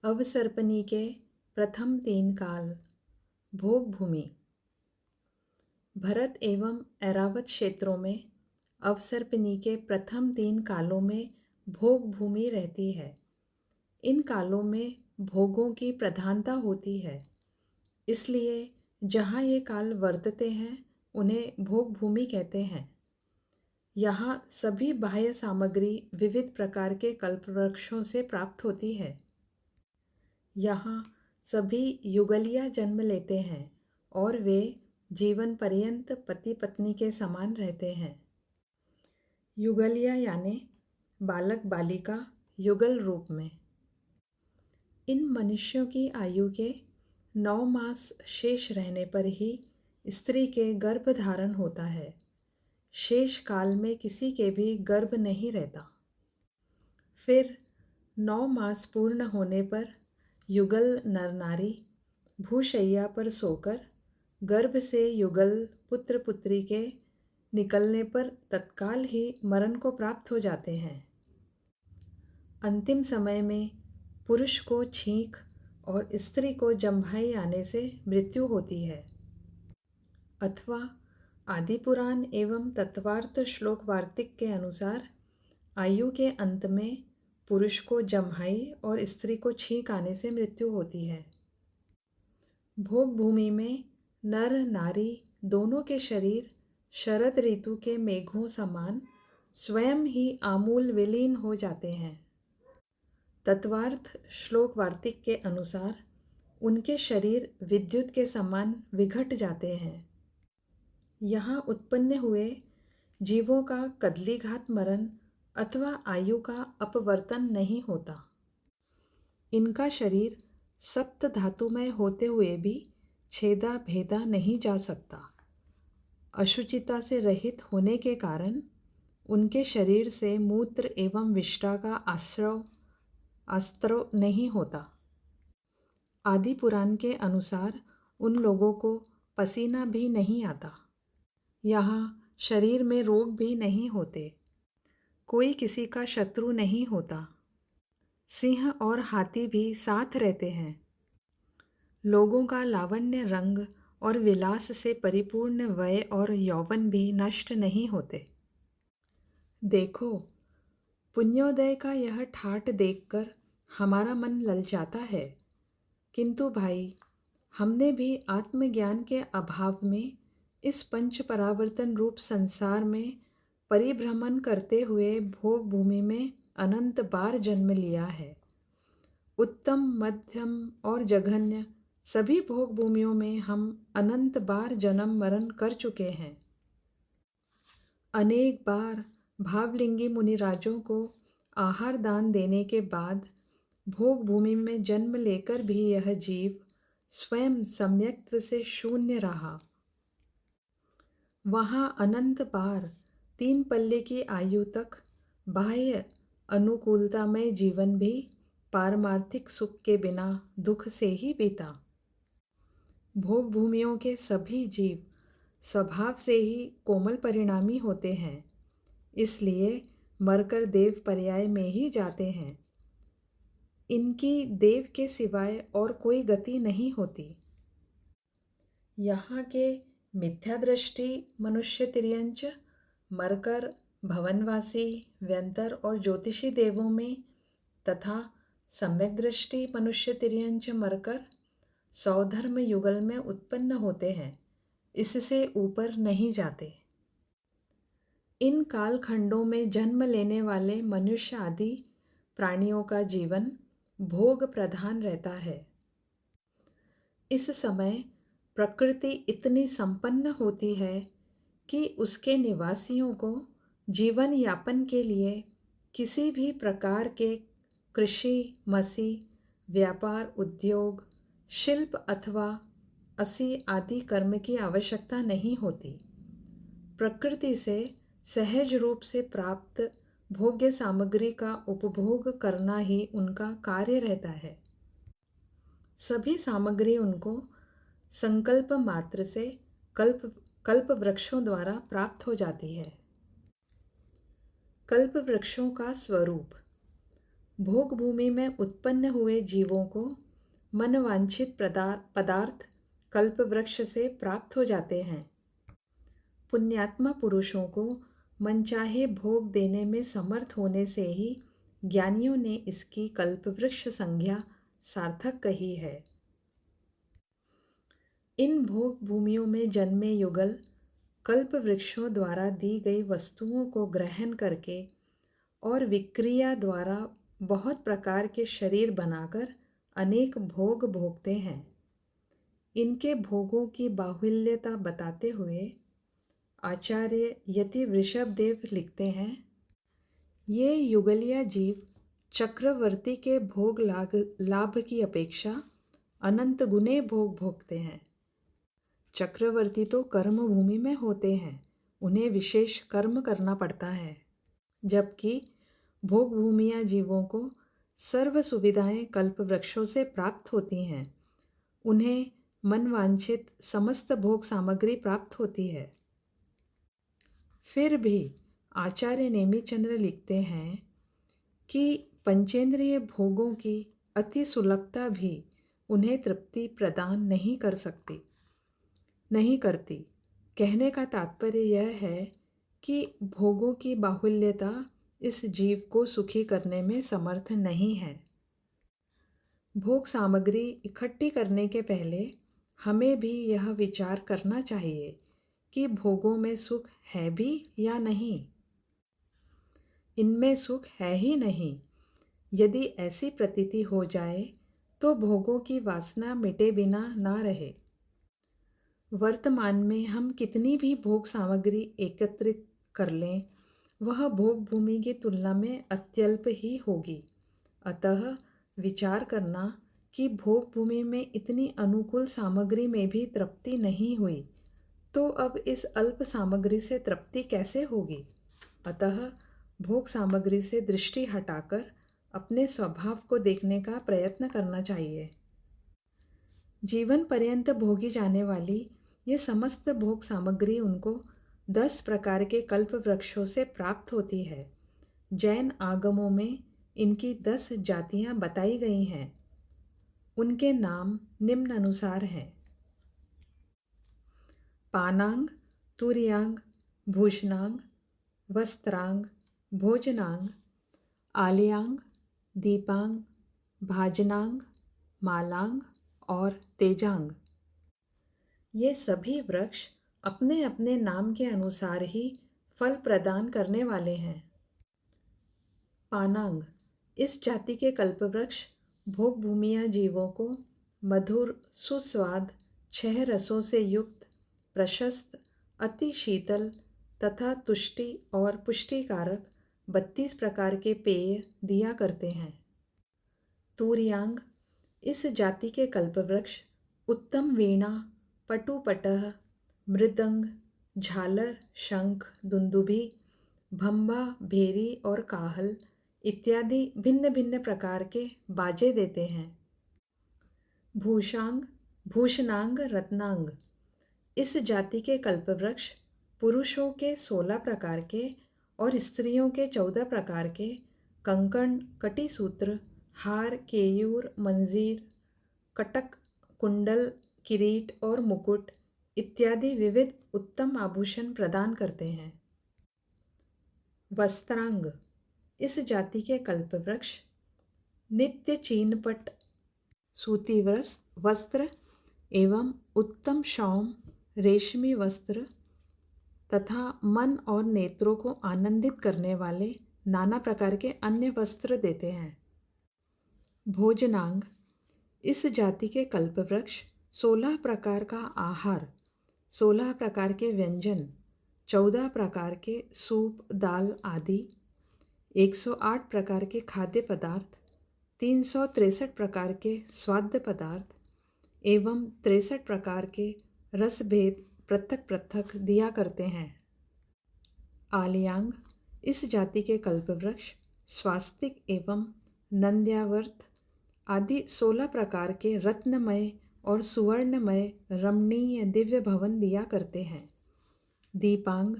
अवसर्पणी के प्रथम 3 काल। भोग भूमि। भरत एवं ऐरावत क्षेत्रों में अवसर्पिणी के प्रथम 3 कालों में भोग भूमि रहती है। इन कालों में भोगों की प्रधानता होती है, इसलिए जहाँ ये काल वर्तते हैं उन्हें भोग भूमि कहते हैं। यहाँ सभी बाह्य सामग्री विविध प्रकार के कल्पवृक्षों से प्राप्त होती है। यहाँ सभी युगलिया जन्म लेते हैं और वे जीवन पर्यंत पति पत्नी के समान रहते हैं। युगलिया यानी बालक बालिका युगल रूप में। इन मनुष्यों की आयु के 9 मास शेष रहने पर ही स्त्री के गर्भ धारण होता है। शेष काल में किसी के भी गर्भ नहीं रहता। फिर 9 मास पूर्ण होने पर युगल नर नारी भूशैया पर सोकर गर्भ से युगल पुत्र पुत्री के निकलने पर तत्काल ही मरण को प्राप्त हो जाते हैं। अंतिम समय में पुरुष को छींक और स्त्री को जम्भाई आने से मृत्यु होती है। अथवा आदि पुराण एवं तत्वार्थ श्लोक वार्तिक के अनुसार आयु के अंत में पुरुष को जम्हाई और स्त्री को छींक आने से मृत्यु होती है। भोग भूमि में नर नारी दोनों के शरीर शरद ऋतु के मेघों समान स्वयं ही आमूल विलीन हो जाते हैं। तत्वार्थ श्लोक वार्तिक के अनुसार उनके शरीर विद्युत के समान विघट जाते हैं। यहाँ उत्पन्न हुए जीवों का कदलीघात मरण अथवा आयु का अपवर्तन नहीं होता। इनका शरीर सप्त धातुमय होते हुए भी छेदा भेदा नहीं जा सकता। अशुचिता से रहित होने के कारण उनके शरीर से मूत्र एवं विष्ठा का आस्त्रव नहीं होता। आदि पुराण के अनुसार उन लोगों को पसीना भी नहीं आता। यहाँ शरीर में रोग भी नहीं होते। कोई किसी का शत्रु नहीं होता। सिंह और हाथी भी साथ रहते हैं। लोगों का लावण्य रंग और विलास से परिपूर्ण वय और यौवन भी नष्ट नहीं होते। देखो, पुण्योदय का यह ठाट देखकर हमारा मन ललचाता है, किंतु भाई, हमने भी आत्मज्ञान के अभाव में इस पंच परावर्तन रूप संसार में परिभ्रमण करते हुए भोग भूमि में अनंत बार जन्म लिया है। उत्तम, मध्यम और जघन्य सभी भोग भूमियों में हम अनंत बार जन्म मरण कर चुके हैं। अनेक बार भावलिंगी मुनिराजों को आहार दान देने के बाद भोग भूमि में जन्म लेकर भी यह जीव स्वयं सम्यक्त्व से शून्य रहा। वहाँ अनंत बार 3 पल्ले की आयु तक बाह्य अनुकूलतामय जीवन भी पारमार्थिक सुख के बिना दुख से ही बीता। भोग भूमियों के सभी जीव स्वभाव से ही कोमल परिणामी होते हैं, इसलिए मरकर देव पर्याय में ही जाते हैं। इनकी देव के सिवाय और कोई गति नहीं होती। यहाँ के मिथ्यादृष्टि मनुष्य तिर्यंच मरकर भवनवासी व्यंतर और ज्योतिषी देवों में तथा सम्यक दृष्टि मनुष्य तिर्यंच मरकर सौधर्म युगल में उत्पन्न होते हैं, इससे ऊपर नहीं जाते। इन कालखंडों में जन्म लेने वाले मनुष्य आदि प्राणियों का जीवन भोग प्रधान रहता है। इस समय प्रकृति इतनी संपन्न होती है कि उसके निवासियों को जीवन यापन के लिए किसी भी प्रकार के कृषि, मसी, व्यापार, उद्योग, शिल्प अथवा असी आदि कर्म की आवश्यकता नहीं होती। प्रकृति से सहज रूप से प्राप्त भोग्य सामग्री का उपभोग करना ही उनका कार्य रहता है। सभी सामग्री उनको संकल्प मात्र से कल्प वृक्षों द्वारा प्राप्त हो जाती है। कल्प वृक्षों का स्वरूप। भोग भूमि में उत्पन्न हुए जीवों को मनवांछित पदार्थ कल्प वृक्ष से प्राप्त हो जाते हैं। पुण्यात्मा पुरुषों को मनचाहे भोग देने में समर्थ होने से ही ज्ञानियों ने इसकी कल्पवृक्ष संज्ञा सार्थक कही है। इन भोग भूमियों में जन्मे युगल कल्प वृक्षों द्वारा दी गई वस्तुओं को ग्रहण करके और विक्रिया द्वारा बहुत प्रकार के शरीर बनाकर अनेक भोग भोगते हैं। इनके भोगों की बाहुल्यता बताते हुए आचार्य यति वृषभदेव लिखते हैं, ये युगलिया जीव चक्रवर्ती के भोग लाभ की अपेक्षा अनंत गुने भोग भोगते हैं। चक्रवर्ती तो कर्म भूमि में होते हैं, उन्हें विशेष कर्म करना पड़ता है, जबकि भोग भूमियाँ जीवों को सर्व सुविधाएं कल्प वृक्षों से प्राप्त होती हैं। उन्हें मनवांछित समस्त भोग सामग्री प्राप्त होती है। फिर भी आचार्य नेमिचंद्र लिखते हैं कि पंचेंद्रिय भोगों की अति सुलभता भी उन्हें तृप्ति प्रदान नहीं करती। कहने का तात्पर्य यह है कि भोगों की बाहुल्यता इस जीव को सुखी करने में समर्थ नहीं है। भोग सामग्री इकट्ठी करने के पहले हमें भी यह विचार करना चाहिए कि भोगों में सुख है भी या नहीं। इनमें सुख है ही नहीं। यदि ऐसी प्रतीति हो जाए तो भोगों की वासना मिटे बिना ना रहे। वर्तमान में हम कितनी भी भोग सामग्री एकत्रित कर लें, वह भोग भूमि की तुलना में अत्यल्प ही होगी। अतः विचार करना कि भोग भूमि में इतनी अनुकूल सामग्री में भी तृप्ति नहीं हुई, तो अब इस अल्प सामग्री से तृप्ति कैसे होगी। अतः भोग सामग्री से दृष्टि हटाकर अपने स्वभाव को देखने का प्रयत्न करना चाहिए। जीवन पर्यंत भोगी जाने वाली ये समस्त भोग सामग्री उनको 10 प्रकार के कल्प वृक्षों से प्राप्त होती है। जैन आगमों में इनकी 10 जातियां बताई गई हैं। उनके नाम निम्न अनुसार हैं: पानांग, तुर्यांग, भूषणांग, वस्त्रांग, भोजनांग, आलियांग, दीपांग, भाजनांग, मालांग और तेजांग। ये सभी वृक्ष अपने अपने नाम के अनुसार ही फल प्रदान करने वाले हैं। पानांग, इस जाति के कल्पवृक्ष भोग भूमिया जीवों को मधुर सुस्वाद 6 रसों से युक्त प्रशस्त अति शीतल तथा तुष्टि और पुष्टिकारक 32 प्रकार के पेय दिया करते हैं। तुर्यांग, इस जाति के कल्पवृक्ष उत्तम वीणा, पटुपटह, मृदंग, झालर, शंख, दुंदुभी, भंबा, भेरी और काहल इत्यादि भिन्न भिन्न प्रकार के बाजे देते हैं। भूषणांग रत्नांग, इस जाति के कल्पवृक्ष पुरुषों के 16 प्रकार के और स्त्रियों के 14 प्रकार के कंकण, कटिसूत्र, हार, केयूर, मंजीर, कटक, कुंडल, किरीट और मुकुट इत्यादि विविध उत्तम आभूषण प्रदान करते हैं। वस्त्रांग, इस जाति के कल्पवृक्ष नित्य चीनपट सूती वस्त्र एवं उत्तम शौम रेशमी वस्त्र तथा मन और नेत्रों को आनंदित करने वाले नाना प्रकार के अन्य वस्त्र देते हैं। भोजनांग, इस जाति के कल्पवृक्ष 16 प्रकार का आहार, 16 प्रकार के व्यंजन, 14 प्रकार के सूप, दाल आदि, 108 प्रकार के खाद्य पदार्थ, 363 प्रकार के स्वाद्य पदार्थ एवं 63 प्रकार के रस भेद पृथक पृथक दिया करते हैं। आलियांग, इस जाति के कल्पवृक्ष स्वास्तिक एवं नंद्यावर्त आदि 16 प्रकार के रत्नमय और सुवर्णमय रमणीय दिव्य भवन दिया करते हैं। दीपांग,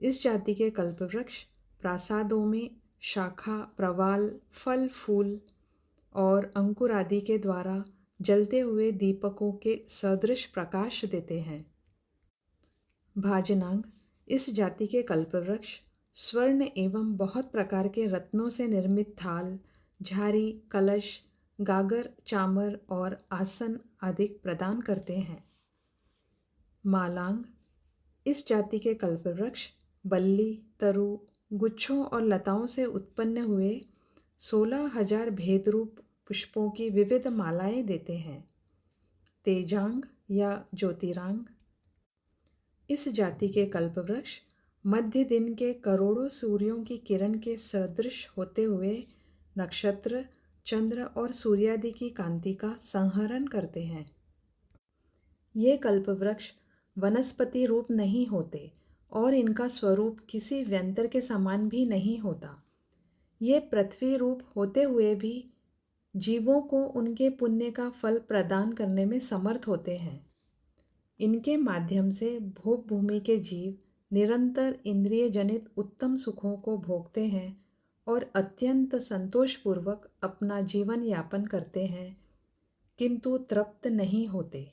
इस जाति के कल्पवृक्ष प्रासादों में शाखा, प्रवाल, फल, फूल और अंकुर आदि के द्वारा जलते हुए दीपकों के सदृश प्रकाश देते हैं। भाजनांग इस जाति के कल्पवृक्ष स्वर्ण एवं बहुत प्रकार के रत्नों से निर्मित थाल, झारी, कलश, गागर, चामर और आसन आदि प्रदान करते हैं। मालांग इस जाति के कल्पवृक्ष बल्ली, तरु, गुच्छों और लताओं से उत्पन्न हुए 16,000 भेदरूप पुष्पों की विविध मालाएं देते हैं। तेजांग या ज्योतिरांग इस जाति के कल्पवृक्ष मध्य दिन के करोड़ों सूर्यों की किरण के सदृश होते हुए नक्षत्र, चंद्र और सूर्यादि की कांति का संहरण करते हैं। ये कल्पवृक्ष वनस्पति रूप नहीं होते और इनका स्वरूप किसी व्यंतर के समान भी नहीं होता। ये पृथ्वी रूप होते हुए भी जीवों को उनके पुण्य का फल प्रदान करने में समर्थ होते हैं। इनके माध्यम से भोग भूमि के जीव निरंतर इंद्रिय जनित उत्तम सुखों को भोगते हैं और अत्यंत संतोषपूर्वक अपना जीवन यापन करते हैं, किंतु तृप्त नहीं होते।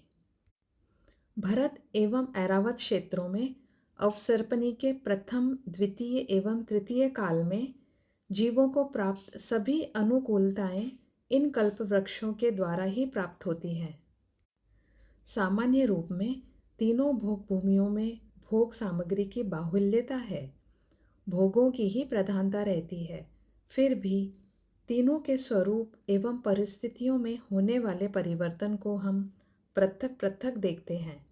भरत एवं ऐरावत क्षेत्रों में अवसर्पणी के प्रथम, द्वितीय एवं तृतीय काल में जीवों को प्राप्त सभी अनुकूलताएं इन कल्पवृक्षों के द्वारा ही प्राप्त होती हैं। सामान्य रूप में तीनों भोग भूमियों में भोग सामग्री की बाहुल्यता है, भोगों की ही प्रधानता रहती है। फिर भी तीनों के स्वरूप एवं परिस्थितियों में होने वाले परिवर्तन को हम पृथक पृथक देखते हैं।